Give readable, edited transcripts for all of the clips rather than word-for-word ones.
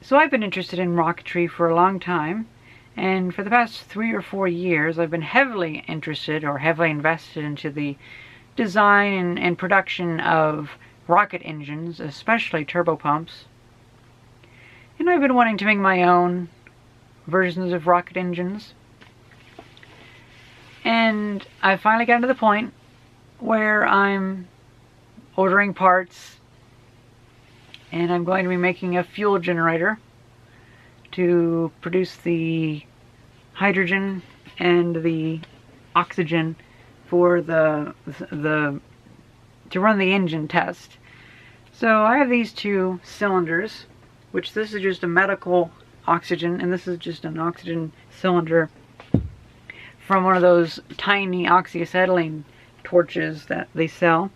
So I've been interested in rocketry for a long time, and for the past 3 or 4 years I've been heavily interested or heavily invested into the design and production of rocket engines, especially turbopumps. And I've been wanting to make my own versions of rocket engines. And I finally got to the point where I'm ordering parts, and I'm going to be making a fuel generator to produce the hydrogen and the oxygen for to run the engine test. So I have these two cylinders, which this is just a medical oxygen, and this is just an oxygen cylinder from one of those tiny oxyacetylene torches that they sell.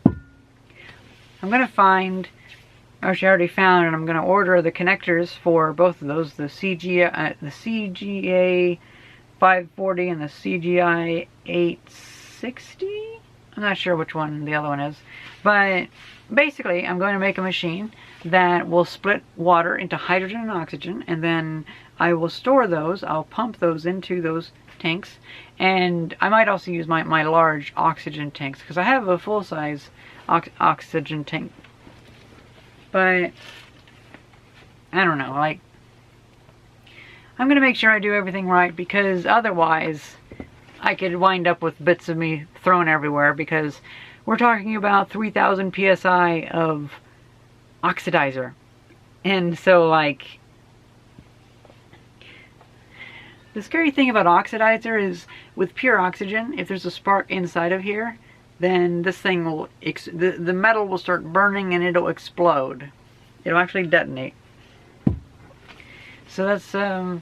I'm going to find, actually I already found, and I'm going to order the connectors for both of those, the CGA 540 and the CGI 860? I'm not sure which one the other one is. But basically, I'm going to make a machine that will split water into hydrogen and oxygen, and then I will store those. I'll pump those into those tanks, and I might also use my large oxygen tanks, because I have a full-size oxygen tank. But I don't know, like, I'm going to make sure I do everything right, because otherwise I could wind up with bits of me thrown everywhere, because we're talking about 3,000 psi of oxidizer. And so, like, the scary thing about oxidizer is with pure oxygen, if there's a spark inside of here, then this thing will, the metal will start burning and it'll explode. It'll actually detonate. So that's, well,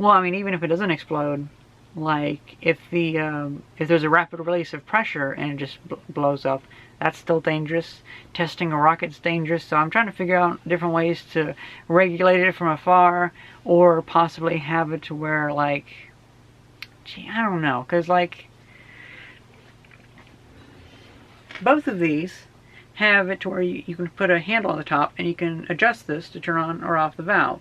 I mean, even if it doesn't explode, like, if there's a rapid release of pressure and it just blows up, that's still dangerous. Testing a rocket's dangerous, so I'm trying to figure out different ways to regulate it from afar, or possibly have it to where, like, gee, I don't know, because, like, both of these have it to where you can put a handle on the top and you can adjust this to turn on or off the valve.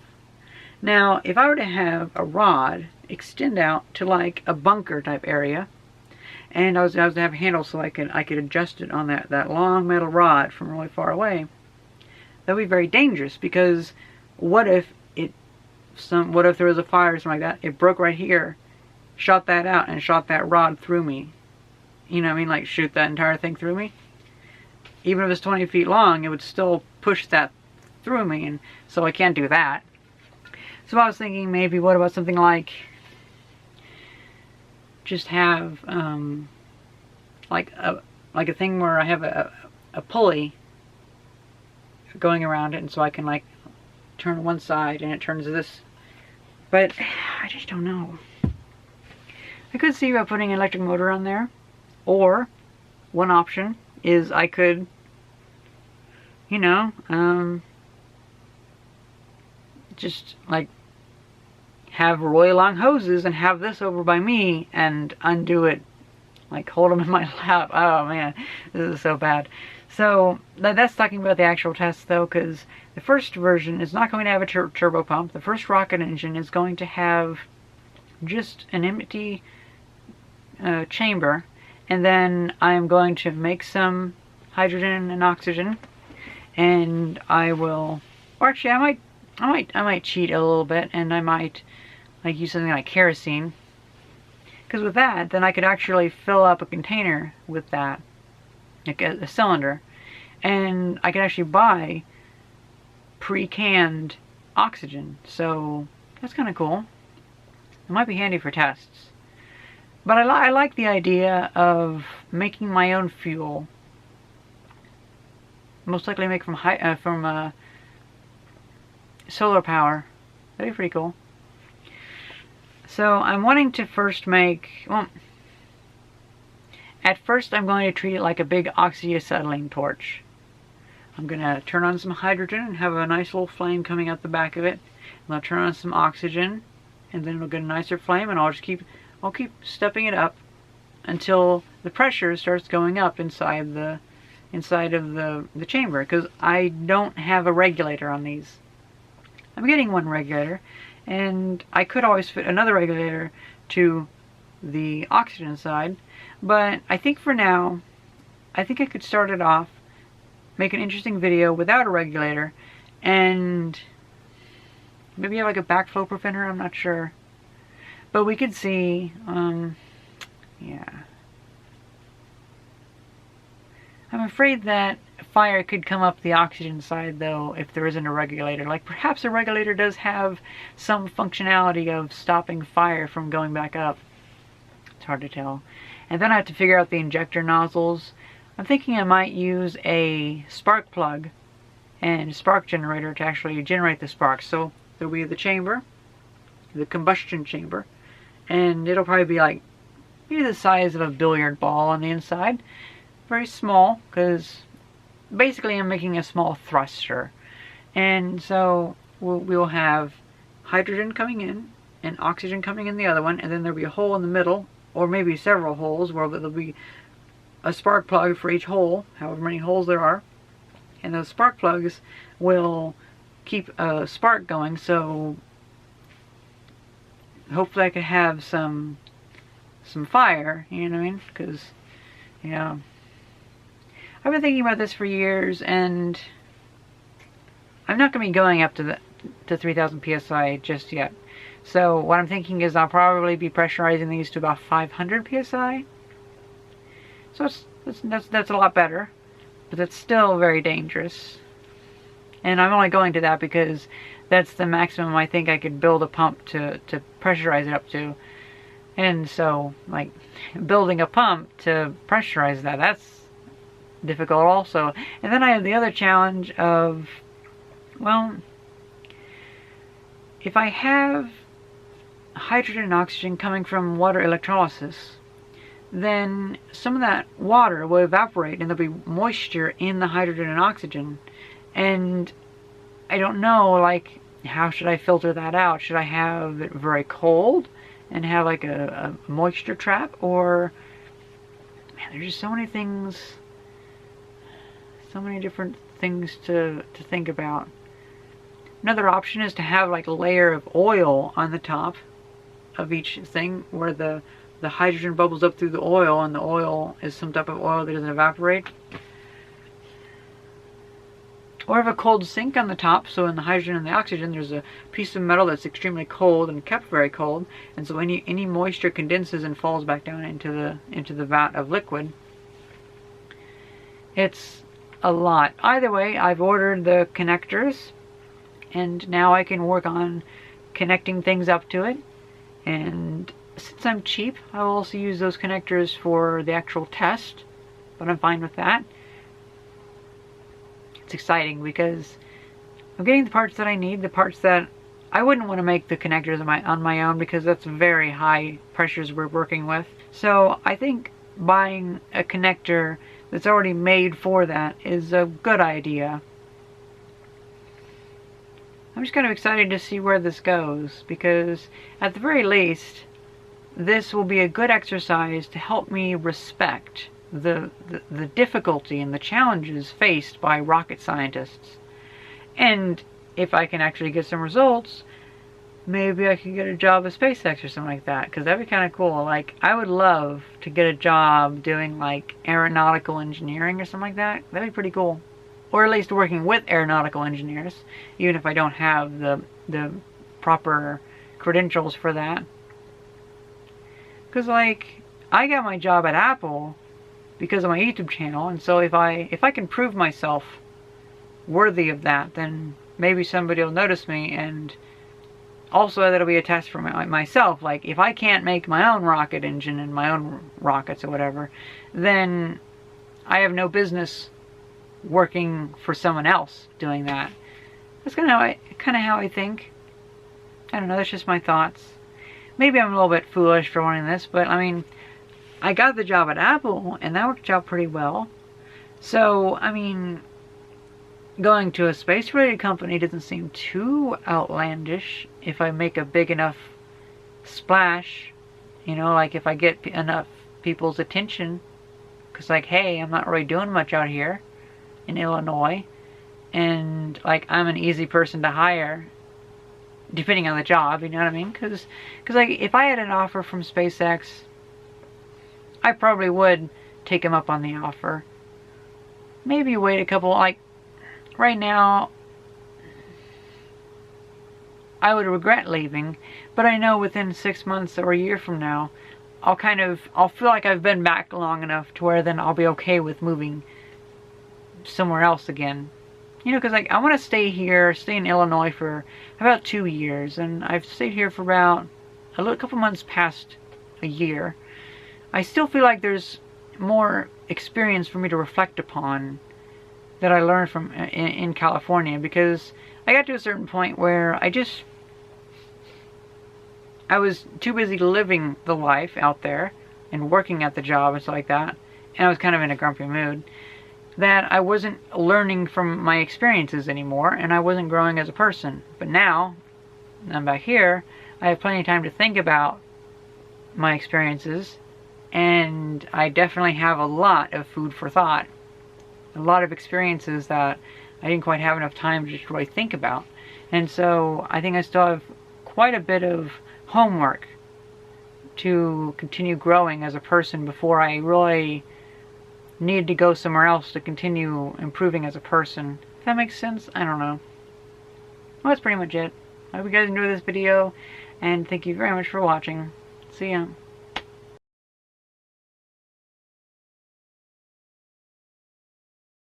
Now, if I were to have a rod extend out to like a bunker type area, and I was to have a handle so I could adjust it on that long metal rod from really far away, that would be very dangerous, because what if there was a fire or something like that, it broke right here, shot that out and shot that rod through me. You know what I mean? Like, shoot that entire thing through me. Even if it's 20 feet long, it would still push that through me, and so I can't do that. So I was thinking, maybe what about something like, just have like a thing where I have a pulley going around it, and so I can, like, turn one side and it turns this. But I just don't know. I could see about putting an electric motor on there, or one option is I could, you know, just like have really long hoses and have this over by me and undo it, like hold them in my lap. Oh man, this is so bad. So that's talking about the actual test though, because the first version is not going to have a turbo pump. The first rocket engine is going to have just an empty chamber, and then I'm going to make some hydrogen and oxygen, and I will, or actually I might cheat a little bit, and I might like use something like kerosene, because with that then I could actually fill up a container with that, like a cylinder, and I could actually buy pre-canned oxygen. So that's kind of cool. It might be handy for tests. But I like the idea of making my own fuel. Most likely make from solar power. That'd be pretty cool. So I'm wanting to first make, well, at first I'm going to treat it like a big oxyacetylene torch. I'm going to turn on some hydrogen and have a nice little flame coming out the back of it. And I'll turn on some oxygen, and then it'll get a nicer flame, and I'll keep stepping it up until the pressure starts going up inside of the chamber, because I don't have a regulator on these. I'm getting one regulator, and I could always fit another regulator to the oxygen side, but I think for now, I think I could start it off, make an interesting video without a regulator, and maybe have like a backflow preventer, I'm not sure. But we could see, yeah. I'm afraid that fire could come up the oxygen side though if there isn't a regulator. Like perhaps a regulator does have some functionality of stopping fire from going back up. It's hard to tell. And then I have to figure out the injector nozzles. I'm thinking I might use a spark plug and a spark generator to actually generate the sparks. So there'll be the chamber, the combustion chamber, and it'll probably be like maybe the size of a billiard ball on the inside. Very small, because basically I'm making a small thruster. And so we'll have hydrogen coming in and oxygen coming in the other one, and then there'll be a hole in the middle, or maybe several holes where there'll be a spark plug for each hole, however many holes there are. And those spark plugs will keep a spark going, so hopefully I could have some fire, you know what I mean? Because, yeah. I've been thinking about this for years, and I'm not going to be going up to 3,000 psi just yet. So what I'm thinking is I'll probably be pressurizing these to about 500 psi. So that's a lot better, but that's still very dangerous. And I'm only going to that because that's the maximum I think I could build a pump to pressurize it up to. And so, like, building a pump to pressurize that's difficult also. And then I have the other challenge of, well, if I have hydrogen and oxygen coming from water electrolysis, then some of that water will evaporate and there'll be moisture in the hydrogen and oxygen. And I don't know, like, how should I filter that out? Should I have it very cold and have like a moisture trap? Or, man, there's just so many things, so many different things to think about. Another option is to have like a layer of oil on the top of each thing where the hydrogen bubbles up through the oil, and the oil is some type of oil that doesn't evaporate. Or have a cold sink on the top, so in the hydrogen and the oxygen there's a piece of metal that's extremely cold and kept very cold, and so any moisture condenses and falls back down into the vat of liquid. It's a lot. Either way, I've ordered the connectors, and now I can work on connecting things up to it. And since I'm cheap, I will also use those connectors for the actual test, but I'm fine with that. It's exciting because I'm getting the parts that I need, the parts that I wouldn't want to make the connectors on my own because that's very high pressures we're working with. So I think buying a connector that's already made for that is a good idea. I'm just kind of excited to see where this goes, because at the very least this will be a good exercise to help me respect the difficulty and the challenges faced by rocket scientists. And if I can actually get some results, maybe I can get a job at SpaceX or something like that, because that'd be kind of cool. Like, I would love to get a job doing like aeronautical engineering or something like that. That'd be pretty cool. Or at least working with aeronautical engineers, even if I don't have the proper credentials for that. Because, like, I got my job at Apple because of my YouTube channel, and so if I can prove myself worthy of that, then maybe somebody will notice me. And also that'll be a test for myself. Like, if I can't make my own rocket engine and my own rockets or whatever, then I have no business working for someone else doing that. That's kind of how I think. I don't know, that's just my thoughts. Maybe I'm a little bit foolish for wanting this, but I mean, I got the job at Apple and that worked out pretty well. So, I mean, going to a space-related company doesn't seem too outlandish if I make a big enough splash. You know, like if I get enough people's attention. Because, like, hey, I'm not really doing much out here in Illinois, and like I'm an easy person to hire, depending on the job, you know what I mean? Because like, if I had an offer from SpaceX, I probably would take him up on the offer. Maybe wait a couple, like, right now, I would regret leaving, but I know within 6 months or a year from now, I'll feel like I've been back long enough to where then I'll be okay with moving somewhere else again. You know, because like, I want to stay in Illinois for about 2 years, and I've stayed here for about a couple months past a year. I still feel like there's more experience for me to reflect upon that I learned from in California, because I got to a certain point where I was too busy living the life out there and working at the job and stuff like that, and I was kind of in a grumpy mood, that I wasn't learning from my experiences anymore, and I wasn't growing as a person. But now, I'm back here, I have plenty of time to think about my experiences, and I definitely have a lot of food for thought. A lot of experiences that I didn't quite have enough time to just really think about. And so I think I still have quite a bit of homework to continue growing as a person before I really need to go somewhere else to continue improving as a person. If that makes sense? I don't know. Well, that's pretty much it. I hope you guys enjoyed this video, and thank you very much for watching. See ya.